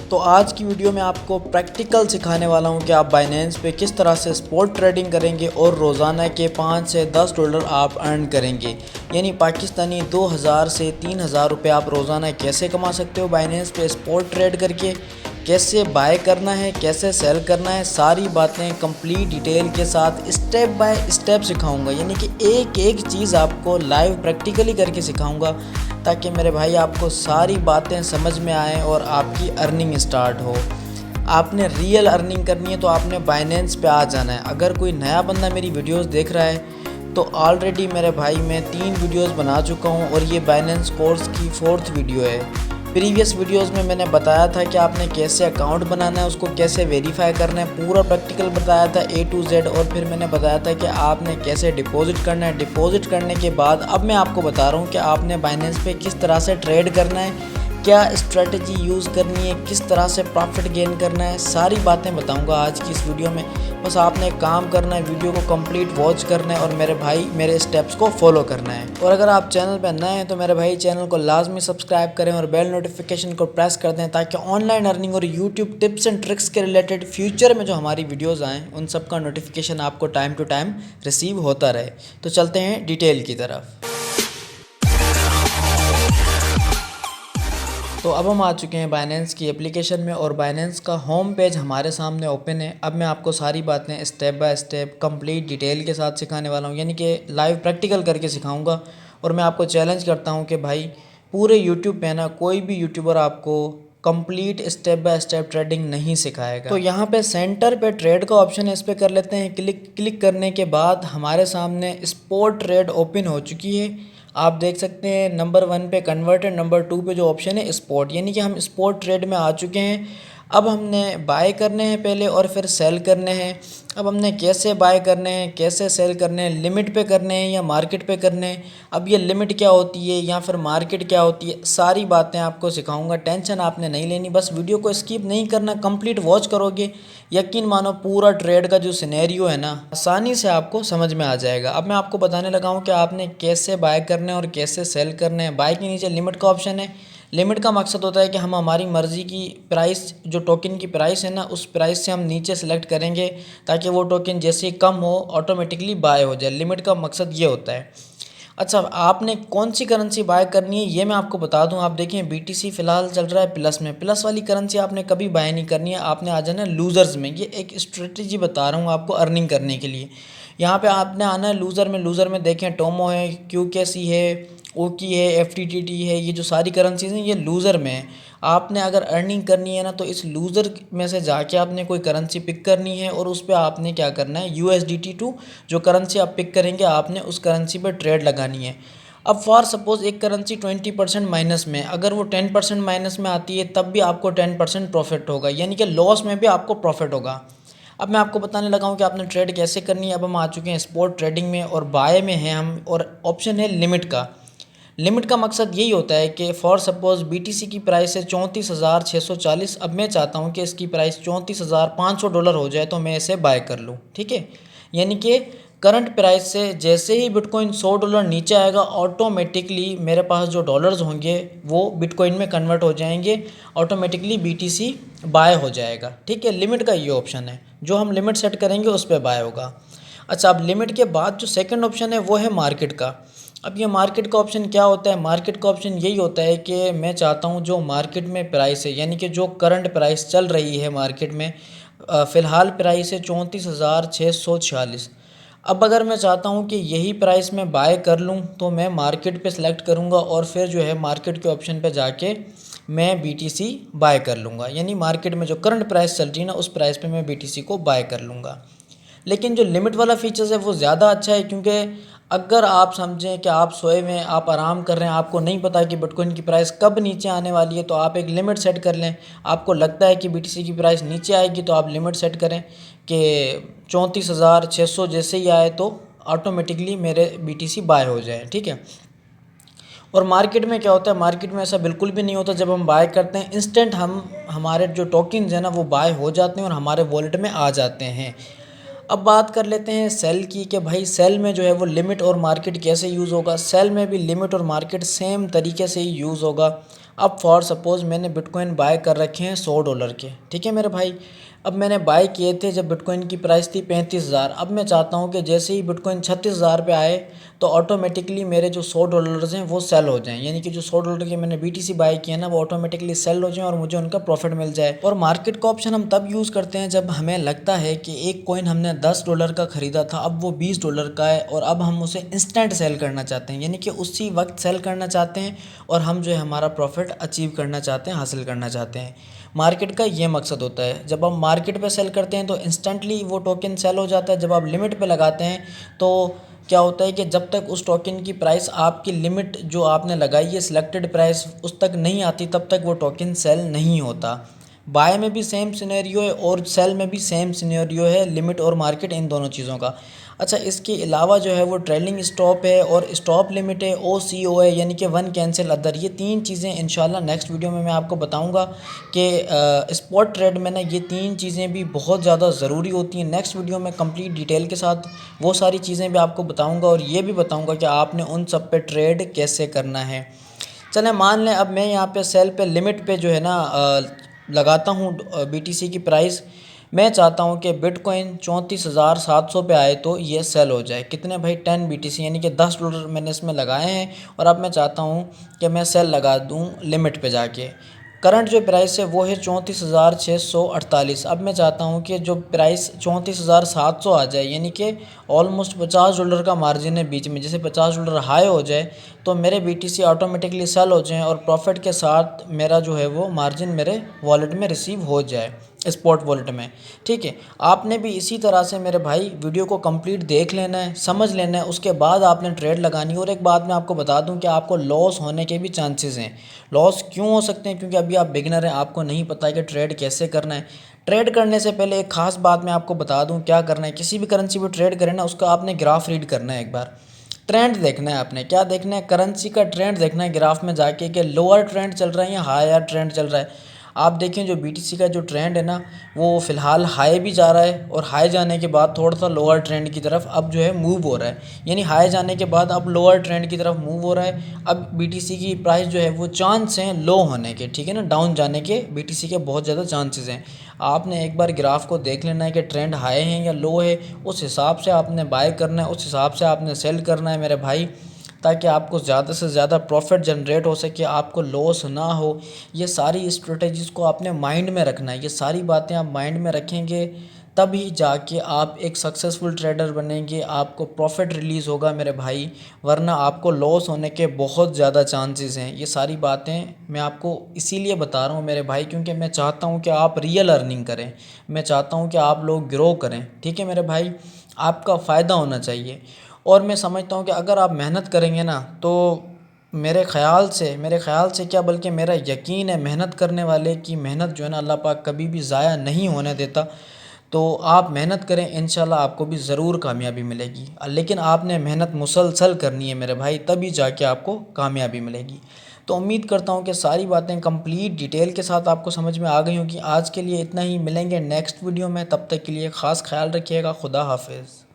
तो आज की वीडियो में आपको प्रैक्टिकल सिखाने वाला हूं कि आप बाइनेंस पे किस तरह से स्पॉट ट्रेडिंग करेंगे और रोज़ाना के 5 से 10 डॉलर आप अर्न करेंगे। यानी पाकिस्तानी 2000 से 3000 रुपये आप रोज़ाना कैसे कमा सकते हो बाइनेंस पे स्पॉट ट्रेड करके, कैसे बाय करना है, कैसे सेल करना है, सारी बातें कंप्लीट डिटेल के साथ स्टेप बाय स्टेप सिखाऊंगा। यानी कि एक एक चीज़ आपको लाइव प्रैक्टिकली करके सिखाऊंगा ताकि मेरे भाई आपको सारी बातें समझ में आएँ और आपकी अर्निंग स्टार्ट हो। आपने रियल अर्निंग करनी है तो आपने बाइनेंस पे आ जाना है। अगर कोई नया बंदा मेरी वीडियोस देख रहा है तो ऑलरेडी मेरे भाई मैं 3 वीडियोस बना चुका हूँ और ये बाइनेंस कोर्स की 4th वीडियो है। प्रीवियस वीडियोस में मैंने बताया था कि आपने कैसे अकाउंट बनाना है, उसको कैसे वेरीफाई करना है, पूरा प्रैक्टिकल बताया था A to Z। और फिर मैंने बताया था कि आपने कैसे डिपॉजिट करना है। डिपॉजिट करने के बाद अब मैं आपको बता रहा हूँ कि आपने बाइनेंस पे किस तरह से ट्रेड करना है, क्या स्ट्रेटजी यूज़ करनी है, किस तरह से प्रॉफिट गेन करना है, सारी बातें बताऊंगा आज की इस वीडियो में। बस आपने काम करना है, वीडियो को कंप्लीट वॉच करना है और मेरे भाई मेरे स्टेप्स को फॉलो करना है। और अगर आप चैनल पर नए हैं तो मेरे भाई चैनल को लाजमी सब्सक्राइब करें और बेल नोटिफिकेशन को प्रेस कर दें ताकि ऑनलाइन अर्निंग और यूट्यूब टिप्स एंड ट्रिक्स के रिलेटेड फ्यूचर में जो हमारी वीडियोज़ आएँ उन सब का नोटिफिकेशन आपको टाइम टू टाइम रिसीव होता रहे। तो चलते हैं डिटेल की तरफ। तो अब हम आ चुके हैं बाइनेंस की एप्लीकेशन में और बाइनेंस का होम पेज हमारे सामने ओपन है। अब मैं आपको सारी बातें step by step complete detail के साथ सिखाने वाला हूं, यानी कि लाइव प्रैक्टिकल करके सिखाऊंगा। और मैं आपको चैलेंज करता हूं कि भाई पूरे यूट्यूब पे ना कोई भी यूट्यूबर आपको complete step by step trading नहीं सिखाएगा। तो यहाँ पे सेंटर पे ट्रेड का ऑप्शन है, इस पर कर लेते हैं क्लिक करने के बाद हमारे सामने स्पॉट ट्रेड ओपन हो चुकी है। आप देख सकते हैं नंबर 1 पे कन्वर्टेड, नंबर 2 पे जो ऑप्शन है स्पॉट, यानी कि हम स्पॉट ट्रेड में आ चुके हैं। अब हमने बाय करने हैं पहले और फिर सेल करने हैं। अब हमने कैसे बाय करने हैं, कैसे सेल करने हैं, लिमिट पे करने हैं या मार्केट पे करने हैं, अब ये लिमिट क्या होती है या फिर मार्केट क्या होती है, सारी बातें आपको सिखाऊंगा। टेंशन आपने नहीं लेनी, बस वीडियो को स्किप नहीं करना, कंप्लीट वॉच करोगे यकीन मानो पूरा ट्रेड का जो सिनेरियो है ना आसानी से आपको समझ में आ जाएगा। अब मैं आपको बताने लगा हूँ कि आपने कैसे बाय करने और कैसे सेल करने हैं। बाय के नीचे लिमिट का ऑप्शन है। लिमिट का मकसद होता है कि हम हमारी मर्ज़ी की प्राइस, जो टोकन की प्राइस है ना, उस प्राइस से हम नीचे सेलेक्ट करेंगे ताकि वो टोकन जैसे ही कम हो ऑटोमेटिकली बाय हो जाए। लिमिट का मकसद ये होता है। अच्छा, आपने कौन सी करेंसी बाय करनी है ये मैं आपको बता दूं। आप देखें BTC फ़िलहाल चल रहा है प्लस में। प्लस वाली करेंसी आपने कभी बाय नहीं करनी है, आपने आ जाना है लूज़र्स में। ये एक स्ट्रेटजी बता रहा हूँ आपको अर्निंग करने के लिए। यहाँ पे आपने आना है लूज़र में। लूज़र में देखें टोमो है, QKC है, ओकी है, FTTT है, ये जो सारी करेंसीज हैं ये लूज़र में है। आपने अगर अर्निंग करनी है ना तो इस लूज़र में से जाके आपने कोई करेंसी पिक करनी है और उस पर आपने क्या करना है USDT2 जो करेंसी आप पिक करेंगे आपने उस करेंसी पर ट्रेड लगानी है। अब फॉर सपोज़ एक करेंसी 20% माइनस में, अगर वो 10% माइनस में आती है तब भी आपको 10% प्रॉफिट होगा, यानी कि लॉस में भी आपको प्रॉफिट होगा। अब मैं आपको बताने लगा हूँ कि आपने ट्रेड कैसे करनी है। अब हम आ चुके हैं स्पॉट ट्रेडिंग में और बाय में हैं हम, और ऑप्शन है लिमिट का। लिमिट का मकसद यही होता है कि फॉर सपोज़ BTC की प्राइस है 34,640। अब मैं चाहता हूँ कि इसकी प्राइस 34,500 डॉलर हो जाए तो मैं इसे बाय कर लूँ, ठीक है। यानी कि करंट प्राइस से जैसे ही बिटकॉइन 100 डॉलर नीचे आएगा ऑटोमेटिकली मेरे पास जो डॉलर्स होंगे वो बिटकॉइन में कन्वर्ट हो जाएंगे, ऑटोमेटिकली BTC बाय हो जाएगा, ठीक है। लिमिट का ये ऑप्शन है, जो हम लिमिट सेट करेंगे उस पर बाय होगा। अच्छा, अब लिमिट के बाद जो सेकंड ऑप्शन है वो है मार्केट का। अब ये मार्केट का ऑप्शन क्या होता है? मार्केट का ऑप्शन यही होता है कि मैं चाहता हूँ जो मार्केट में प्राइस है, यानी कि जो करंट प्राइस चल रही है मार्केट में, फ़िलहाल प्राइस है 34,646। अब अगर मैं चाहता हूँ कि यही प्राइस मैं बाय कर लूँ तो मैं मार्केट पे सेलेक्ट करूँगा और फिर जो है मार्केट के ऑप्शन पे जाके मैं BTC बाय कर लूँगा, यानी मार्केट में जो करंट प्राइस चल रही है ना उस प्राइस पे मैं BTC को बाय कर लूँगा। लेकिन जो लिमिट वाला फीचर्स है वो ज़्यादा अच्छा है, क्योंकि अगर आप समझें कि आप सोए में आप आराम कर रहे हैं, आपको नहीं पता कि बिटकॉइन की प्राइस कब नीचे आने वाली है, तो आप एक लिमिट सेट कर लें। आपको लगता है कि BTC की प्राइस नीचे आएगी तो आप लिमिट सेट करें कि 34,600 जैसे ही आए तो ऑटोमेटिकली मेरे BTC बाय हो जाए, ठीक है। और मार्केट में क्या होता है? मार्केट में ऐसा बिल्कुल भी नहीं होता। जब हम बाय करते हैं इंस्टेंट हमारे जो टोकन्स हैं ना वो बाय हो जाते हैं और हमारे वॉलेट में आ जाते हैं। अब बात कर लेते हैं सेल की, कि भाई सेल में जो है वो लिमिट और मार्केट कैसे यूज़ होगा। सेल में भी लिमिट और मार्केट सेम तरीके से ही यूज़ होगा। अब फॉर सपोज़ मैंने बिटकॉइन बाय कर रखे हैं $100 के, ठीक है मेरे भाई। अब मैंने बाय किए थे जब बिटकॉइन की प्राइस थी 35,000। अब मैं चाहता हूँ कि जैसे ही बिटकॉइन 36,000 पे आए तो ऑटोमेटिकली मेरे जो $100 हैं वो सेल हो जाएं, यानी कि जो $100 के मैंने BTC बाय किए ना वो ऑटोमेटिकली सेल हो जाएं और मुझे उनका प्रॉफिट मिल जाए। और मार्केट का ऑप्शन हम तब यूज़ करते हैं जब हमें लगता है कि एक कॉइन हमने $10 का ख़रीदा था, अब वो $20 का है और अब हम उसे इंस्टेंट सेल करना चाहते हैं, यानी कि उसी वक्त सेल करना चाहते हैं और हम जो है हमारा प्रॉफिट अचीव करना चाहते हैं, हासिल करना चाहते हैं। मार्केट का ये मकसद होता है। जब हम मार्केट पे सेल करते हैं तो इंस्टेंटली वो टोकन सेल हो जाता है। जब आप लिमिट पे लगाते हैं तो क्या होता है कि जब तक उस टोकन की प्राइस आपकी लिमिट जो आपने लगाई है सिलेक्टेड प्राइस उस तक नहीं आती तब तक वो टोकन सेल नहीं होता। बाय में भी सेम सिनेरियो है और सेल में भी सेम सिनेरियो है, लिमिट और मार्केट इन दोनों चीज़ों का। अच्छा, इसके अलावा जो है वो ट्रेलिंग स्टॉप है और स्टॉप लिमिट है, OCO है, यानी कि वन कैंसिल अदर। ये 3 चीज़ें इंशाल्लाह नेक्स्ट वीडियो में मैं आपको बताऊंगा कि स्पॉट ट्रेड में ना ये 3 चीज़ें भी बहुत ज़्यादा ज़रूरी होती हैं। नेक्स्ट वीडियो में कंप्लीट डिटेल के साथ वो सारी चीज़ें भी आपको बताऊँगा और ये भी बताऊँगा कि आपने उन सब पे ट्रेड कैसे करना है। चलें मान लें अब मैं यहाँ पे सेल पे लिमिट पे जो है ना लगाता हूँ BTC की प्राइस। मैं चाहता हूँ कि बिटकॉइन 34,700 पे आए तो ये सेल हो जाए। कितने भाई 10 BTC, यानी कि $10 मैंने इसमें लगाए हैं और अब मैं चाहता हूँ कि मैं सेल लगा दूँ लिमिट पे जाके। करंट जो प्राइस है वो है 34,648। अब मैं चाहता हूँ कि जो प्राइस 34,700 आ जाए, यानी कि ऑलमोस्ट $50 का मार्जिन है बीच में। जैसे $50 हाई हो जाए तो मेरे BTC ऑटोमेटिकली सेल हो जाएं और प्रॉफिट के साथ मेरा जो है वो मार्जिन मेरे वॉलेट में रिसीव हो जाए, स्पॉट वॉलेट में। ठीक है, आपने भी इसी तरह से मेरे भाई वीडियो को कंप्लीट देख लेना है, समझ लेना है, उसके बाद आपने ट्रेड लगानी है। और एक बात मैं आपको बता दूं कि आपको लॉस होने के भी चांसेस हैं। लॉस क्यों हो सकते हैं? क्योंकि अभी आप बिगिनर हैं, आपको नहीं पता है कि ट्रेड कैसे करना है। ट्रेड करने से पहले एक ख़ास बात मैं आपको बता दूं क्या करना है। किसी भी करेंसी पर ट्रेड करें ना, उसका आपने ग्राफ रीड करना है। एक बार ट्रेंड देखना है आपने। क्या देखना है? करेंसी का ट्रेंड देखना है ग्राफ में जाके कि लोअर ट्रेंड चल रहा है या हायर ट्रेंड चल रहा है। आप देखें जो BTC का जो ट्रेंड है ना वो फ़िलहाल हाई भी जा रहा है और हाई जाने के बाद थोड़ा सा लोअर ट्रेंड की तरफ अब जो है मूव हो रहा है, यानी हाई जाने के बाद अब लोअर ट्रेंड की तरफ मूव हो रहा है। अब BTC की प्राइस जो है वो चांस हैं लो होने के, ठीक है ना, डाउन जाने के BTC के बहुत ज़्यादा चांसेस हैं। आपने एक बार ग्राफ को देख लेना है कि ट्रेंड हाई है या लो है, उस हिसाब से आपने बाय करना है, उस हिसाब से आपने सेल करना है मेरे भाई, ताकि आपको ज़्यादा से ज़्यादा प्रॉफिट जनरेट हो सके, आपको लॉस ना हो। ये सारी स्ट्रेटजीज़ को आपने माइंड में रखना है। ये सारी बातें आप माइंड में रखेंगे तभी जाके आप एक सक्सेसफुल ट्रेडर बनेंगे, आपको प्रॉफिट रिलीज़ होगा मेरे भाई, वरना आपको लॉस होने के बहुत ज़्यादा चांसेस हैं। ये सारी बातें मैं आपको इसीलिए बता रहा हूँ मेरे भाई, क्योंकि मैं चाहता हूँ कि आप रियल अर्निंग करें, मैं चाहता हूँ कि आप लोग ग्रो करें। ठीक है मेरे भाई, आपका फ़ायदा होना चाहिए। और मैं समझता हूँ कि अगर आप मेहनत करेंगे ना तो मेरे ख़्याल से क्या बल्कि मेरा यकीन है, मेहनत करने वाले की मेहनत जो है ना अल्लाह पाक कभी भी ज़ाया नहीं होने देता। तो आप मेहनत करें, इंशाल्लाह आपको भी ज़रूर कामयाबी मिलेगी। लेकिन आपने मेहनत मुसलसल करनी है मेरे भाई, तभी जाके आपको कामयाबी मिलेगी। तो उम्मीद करता हूँ कि सारी बातें कंप्लीट डिटेल के साथ आपको समझ में आ गई होंगी। आज के लिए इतना ही, मिलेंगे नेक्स्ट वीडियो में, तब तक के लिए ख़ास ख्याल रखिएगा। खुदा हाफिज़।